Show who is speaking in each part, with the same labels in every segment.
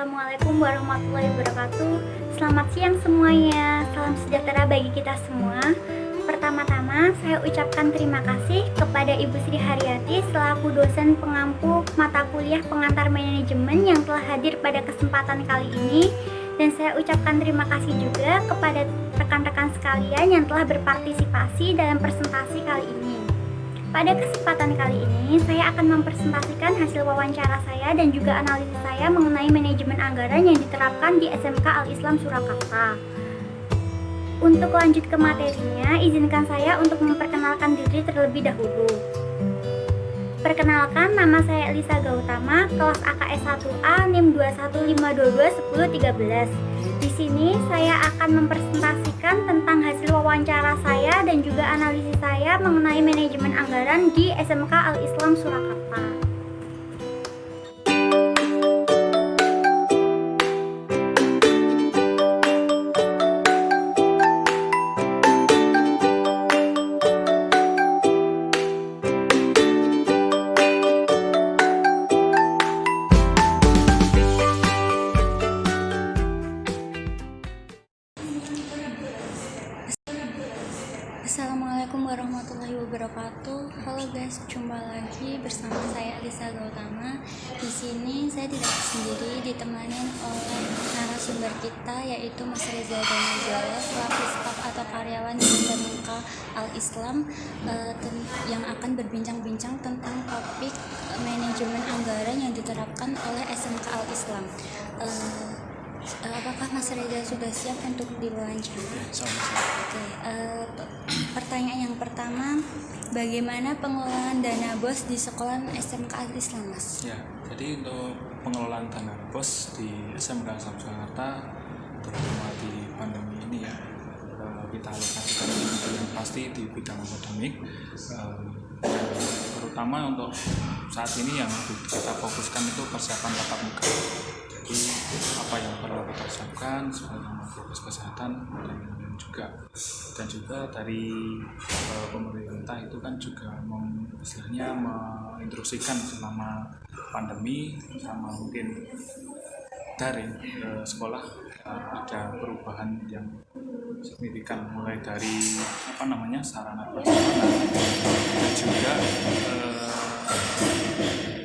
Speaker 1: Assalamualaikum warahmatullahi wabarakatuh. Selamat siang semuanya. Salam sejahtera bagi kita semua. Pertama-tama saya ucapkan terima kasih kepada Ibu Sri Haryati selaku dosen pengampu mata kuliah pengantar manajemen yang telah hadir pada kesempatan kali ini. Dan saya ucapkan terima kasih juga kepada rekan-rekan sekalian yang telah berpartisipasi dalam presentasi kali ini. Pada kesempatan kali ini, saya akan mempresentasikan hasil wawancara saya dan juga analisis saya mengenai manajemen anggaran yang diterapkan di SMK Al-Islam Surakarta. Untuk lanjut ke materinya, izinkan saya untuk memperkenalkan diri terlebih dahulu. Perkenalkan, nama saya Elisa Gautama, kelas AKS 1A, NIM 215221013. Di sini saya akan mempresentasikan tentang hasil wawancara saya dan juga analisis saya mengenai manajemen anggaran di SMK Al-Islam Surakarta. Assalamualaikum warahmatullahi wabarakatuh. Halo guys, jumpa lagi bersama saya Elisa Gautama. Di sini saya tidak sendiri, ditemani oleh narasumber kita yaitu Mas Reza Danijaya selaku staf atau karyawan di SMK Al-Islam yang akan berbincang-bincang tentang topik manajemen anggaran yang diterapkan oleh SMK Al-Islam. Apakah Mas Reza sudah siap untuk diwawancara? Oke. Pertanyaan yang pertama, bagaimana pengelolaan dana BOS di sekolah SMK Al-Islam, Mas?
Speaker 2: Ya, jadi untuk pengelolaan dana BOS di SMK Al-Islam Surakarta, terutama di pandemi ini ya, kita alokasikan yang pasti di bidang akademik, terutama untuk saat ini yang kita fokuskan itu persiapan tatap muka. Jadi apa yang perlu kita siapkan sebagai protokol kesehatan dan juga dari pemerintah itu kan juga istilahnya menginstruksikan selama pandemi sama mungkin daring sekolah ada perubahan yang signifikan mulai dari sarana prasarana dan juga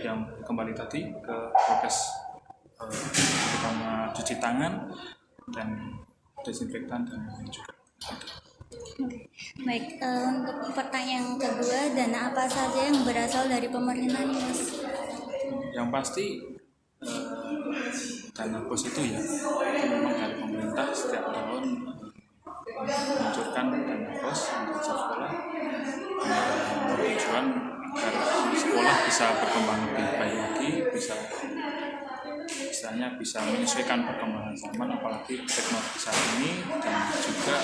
Speaker 2: yang kembali tadi ke prokes terutama cuci tangan dan desinfektan dan lain juga.
Speaker 1: Baik, untuk pertanyaan kedua, dana apa saja yang berasal dari pemerintah nih, Mas?
Speaker 2: Yang pasti dana BOS itu ya memang dari pemerintah setiap tahun meluncurkan dana BOS untuk sekolah tujuan agar sekolah bisa berkembang lebih baik lagi, bisa menyesuaikan perkembangan zaman apalagi teknologi saat ini, dan juga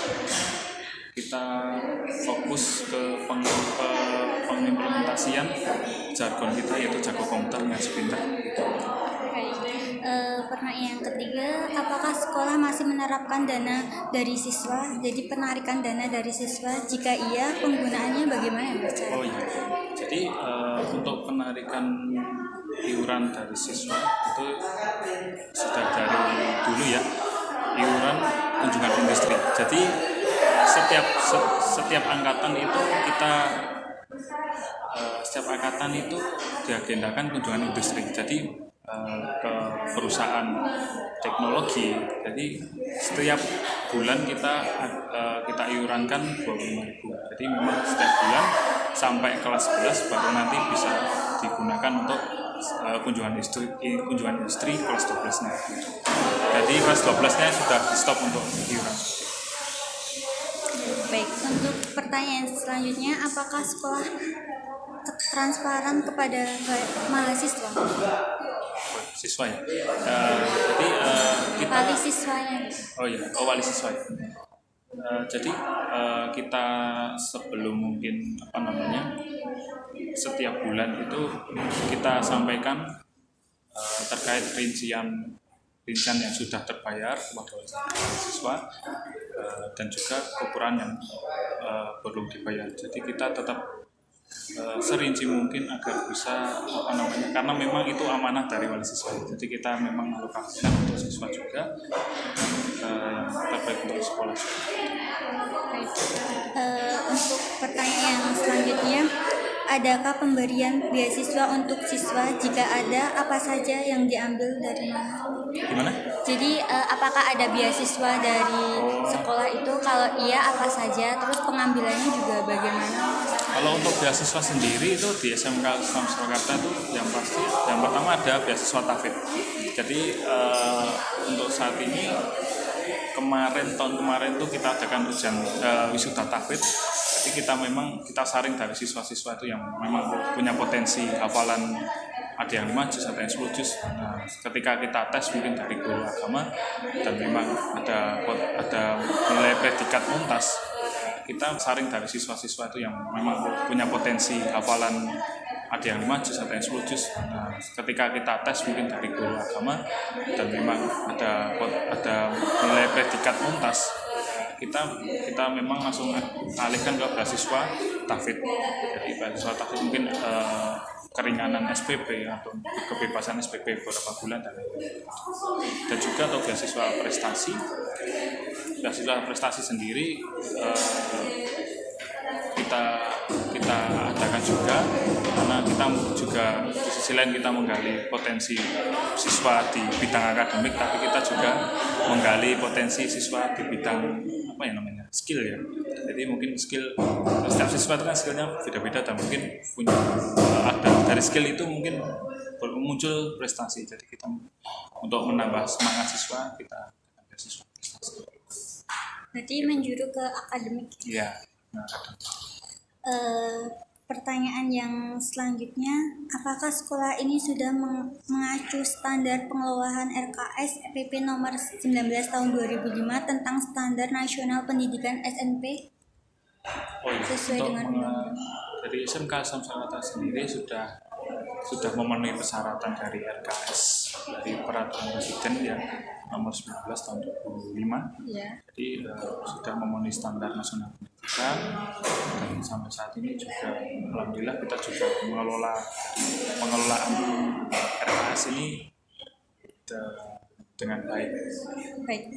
Speaker 2: kita fokus ke pengimplementasian jargon kita yaitu jago komputer ngaji pintar.
Speaker 1: Pertanyaan yang ketiga, apakah sekolah masih menerapkan dana dari siswa? Jadi penarikan dana dari siswa, jika iya penggunaannya bagaimana, Mas?
Speaker 2: Oh iya, jadi untuk penarikan iuran dari siswa itu sudah dari dulu ya, iuran kunjungan industri. Jadi setiap angkatan itu setiap angkatan itu diagendakan kunjungan industri. Jadi ke perusahaan teknologi. Jadi setiap bulan kita iurankan 25.000. Jadi memang setiap bulan sampai kelas 11 baru nanti bisa digunakan untuk kunjungan industri kelas 12-nya. Jadi kelas 12-nya sudah di stop untuk iuran.
Speaker 1: Baik, untuk pertanyaan selanjutnya, apakah sekolah transparan kepada mahasiswa?
Speaker 2: Siswa ya. Jadi kita
Speaker 1: wali siswanya.
Speaker 2: Wali siswa ya. Jadi kita sebelum mungkin setiap bulan itu kita sampaikan terkait rincian yang sudah terbayar kepada siswa dan juga kekurangan yang perlu dibayar. Jadi kita tetap serinci mungkin agar bisa karena memang itu amanah dari wali siswa, jadi kita memang alokasikan untuk siswa juga yang terbaik untuk sekolah juga.
Speaker 1: Baik. Untuk pertanyaan yang selanjutnya, adakah pemberian beasiswa untuk siswa? Jika ada, apa saja yang diambil dari mana?
Speaker 2: Gimana?
Speaker 1: Jadi apakah ada beasiswa dari sekolah itu? Kalau iya, apa saja? Terus pengambilannya juga bagaimana?
Speaker 2: Kalau untuk beasiswa sendiri itu di SMK Islam Surakarta itu yang pasti yang pertama ada beasiswa TAFID. Jadi untuk saat ini tahun kemarin tuh kita adakan ujian wisuda TAFID. Jadi kita saring dari siswa-siswa itu yang memang punya potensi hafalan, ada yang 5 juz, ada yang 10 juz. Nah, ketika kita tes mungkin dari guru agama dan memang ada nilai predikat mumtaz, kita saring dari siswa-siswa itu yang memang punya potensi hafalan, ada yang 5 juz, ada yang 10 juz. Nah, ketika kita tes mungkin dari guru agama dan memang ada nilai predikat mumtaz, kita memang langsung alihkan ke beasiswa TAFID. Jadi beasiswa TAFID mungkin keringanan SPP atau kebebasan SPP beberapa bulan dan juga untuk beasiswa prestasi sendiri kita adakan juga, karena kita juga di sisi lain kita menggali potensi siswa di bidang akademik, tapi kita juga menggali potensi siswa di bidang skill ya. Jadi mungkin skill setiap siswa itu kan skillnya beda-beda dan mungkin punya ada dari skill itu mungkin muncul prestasi. Jadi kita untuk menambah semangat siswa kita ada siswa prestasi.
Speaker 1: Berarti menjuru ke akademik.
Speaker 2: Iya.
Speaker 1: Pertanyaan yang selanjutnya, apakah sekolah ini sudah mengacu standar pengelolaan RKS PP nomor 19 tahun 2005 tentang Standar Nasional Pendidikan SMP? Sesuai dengan
Speaker 2: dari SMK Islam Surakarta sendiri sudah memenuhi persyaratan dari RKS, dari peraturan presiden ya nomor 19 tahun 2005.
Speaker 1: Ya.
Speaker 2: Jadi sudah memenuhi standar nasional pendidikan, dan sampai saat ini juga alhamdulillah kita juga pengelolaan RKS ini dengan baik.
Speaker 1: Baik.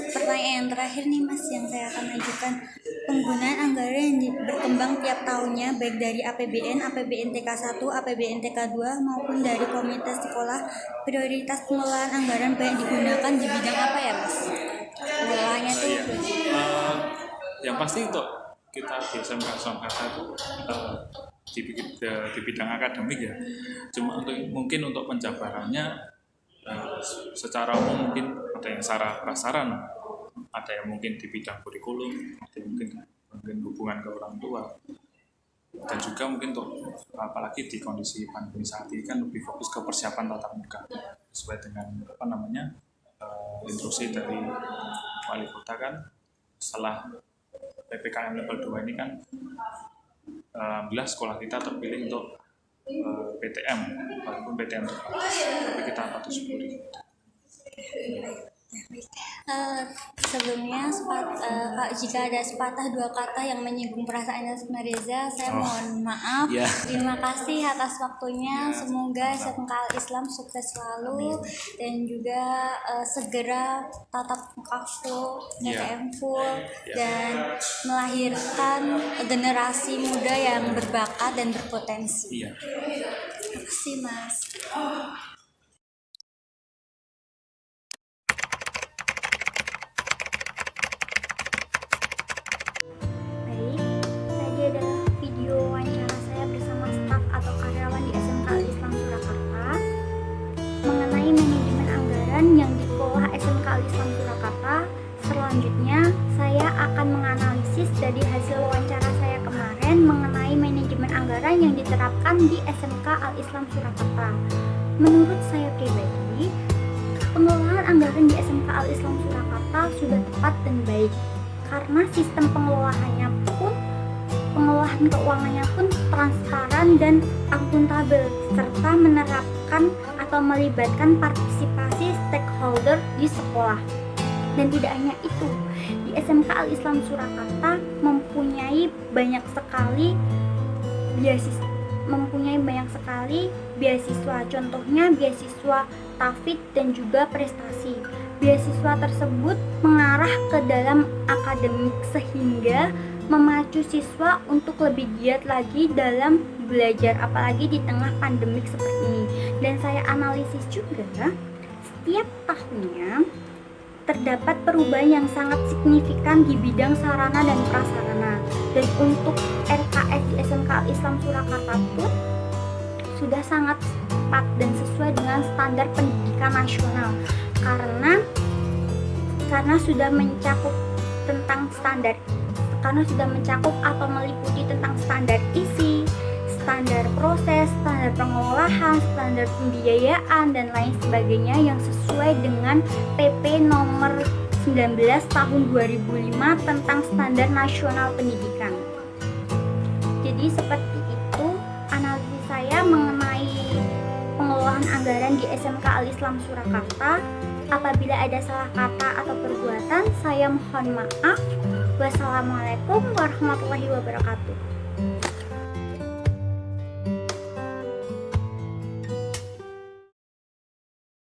Speaker 1: Pertanyaan yang terakhir nih Mas yang saya akan ajukan, penggunaan anggaran yang berkembang tiap tahunnya baik dari APBN, APBN TK 1, APBN TK 2 maupun dari komite sekolah, prioritas pengelolaan anggaran banyak digunakan di bidang apa ya Mas? Pengelolaannya tuh
Speaker 2: yang pasti untuk kita di SMK Surakarta itu di bidang akademik ya. Cuma mungkin untuk penjabarannya secara umum mungkin ada yang secara prasaran, ada yang mungkin di bidang kurikulum, ada yang mungkin hubungan ke orang tua, dan juga mungkin untuk apalagi di kondisi pandemi saat ini kan lebih fokus ke persiapan tatap muka sesuai dengan instruksi dari wali kota kan. Setelah PPKM level 2 ini kan alhamdulillah sekolah kita terpilih untuk PTM, walaupun PTM terbatas, tapi kita patut syukuri.
Speaker 1: Sebelumnya jika ada sepatah dua kata yang menyinggung perasaan Mas Reza, saya mohon maaf. Terima kasih atas waktunya. Semoga SMK Islam sukses selalu dan juga segera tatap muka full, PTM full, dan melahirkan generasi muda yang berbakat dan berpotensi. Terima kasih Mas. Tadi adalah video wawancara saya bersama staf atau karyawan di SMK Islam Surakarta mengenai manajemen anggaran yang dikelola SMK Islam Surakarta. Selanjutnya, saya akan menganalisis dari hasil wawancara saya kemarin mengenai manajemen anggaran yang diterapkan di SMK Al-Islam Surakarta. Menurut saya pribadi, pengelolaan anggaran di SMK Al-Islam Surakarta sudah tepat dan baik, karena sistem pengelolaan keuangannya pun transparan dan akuntabel, serta menerapkan atau melibatkan partisipasi stakeholder di sekolah. Dan tidak hanya itu, di SMK Al-Islam Surakarta mempunyai banyak sekali beasiswa, mempunyai banyak sekali beasiswa. Contohnya beasiswa TAFID dan juga prestasi. Beasiswa tersebut mengarah ke dalam akademik sehingga memacu siswa untuk lebih giat lagi dalam belajar, apalagi di tengah pandemik seperti ini. Dan saya analisis juga, setiap tahunnya terdapat perubahan yang sangat signifikan di bidang sarana dan prasarana. Dan untuk RKS di SMK Al-Islam Surakarta pun sudah sangat tepat dan sesuai dengan standar pendidikan nasional, karena sudah mencakup tentang standar, karena sudah mencakup atau meliputi tentang standar isi, standar proses, standar pengolahan, standar pembiayaan, dan lain sebagainya yang sesuai dengan PP nomor 19 tahun 2005 tentang standar nasional pendidikan. Jadi seperti itu analisis saya mengenai pengelolaan anggaran di SMK Al-Islam Surakarta. Apabila ada salah kata atau perbuatan, saya mohon maaf. Wassalamualaikum warahmatullahi wabarakatuh.